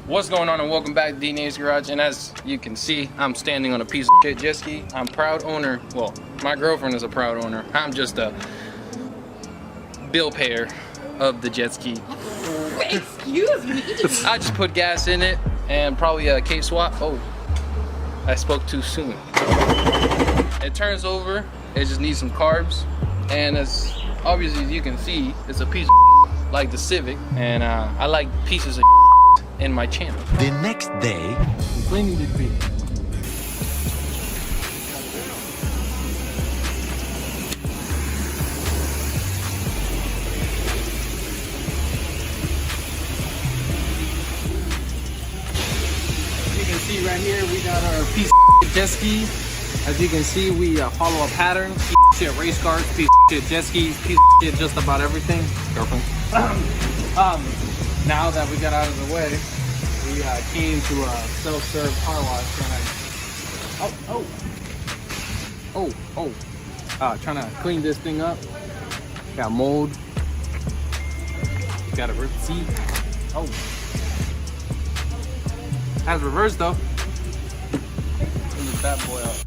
What's going on, and welcome back to D-Nate's Garage. And as you can see, I'm standing on a piece of shit jet ski. I'm proud owner. Well, my girlfriend is a proud owner. I'm just a bill payer of the jet ski. Excuse me. I just put gas in it and probably a K swap. Oh, I spoke too soon. It turns over. It just needs some carbs, and as obviously as you can see, it's a piece of like the Civic, and I like pieces of in my channel. The next day, I'm cleaning this piece. You can see right here, we got our piece of jet ski. As you can see, we follow a pattern. Piece of shit race cars, piece of shit jet skis, piece of shit just about everything. Girlfriend. Now that we got out of the way, we came to a self-serve car wash trying to clean this thing up. Got mold. Got a ripped seat. Oh. Has reverse though. Clean this bad boy up.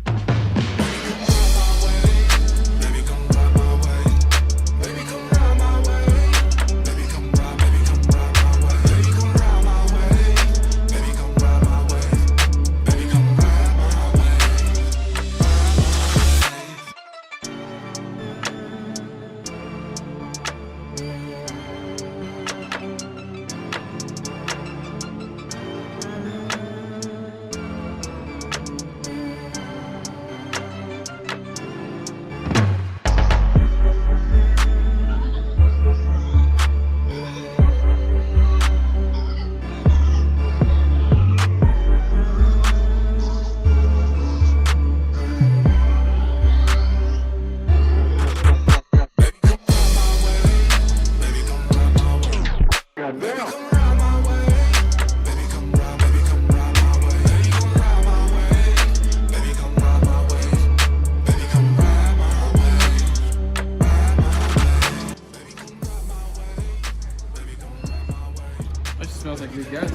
Smells like good gas.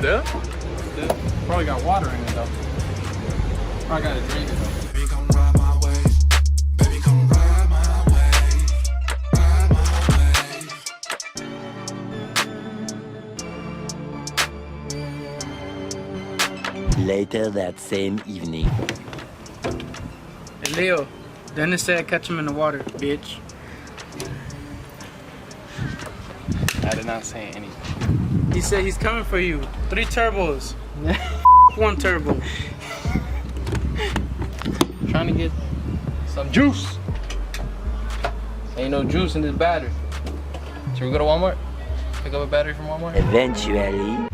still? Probably got water in it though. Probably gotta drink it though. Baby, come ride my wave. Baby, come ride my wave. Ride my wave. Later that same evening. Hey Leo, Dennis said catch him in the water, bitch. I did not say anything. He said he's coming for you. 3 turbos. 1 turbo. Trying to get some juice. Ain't no juice in this battery. Should we go to Walmart? Pick up a battery from Walmart? Eventually.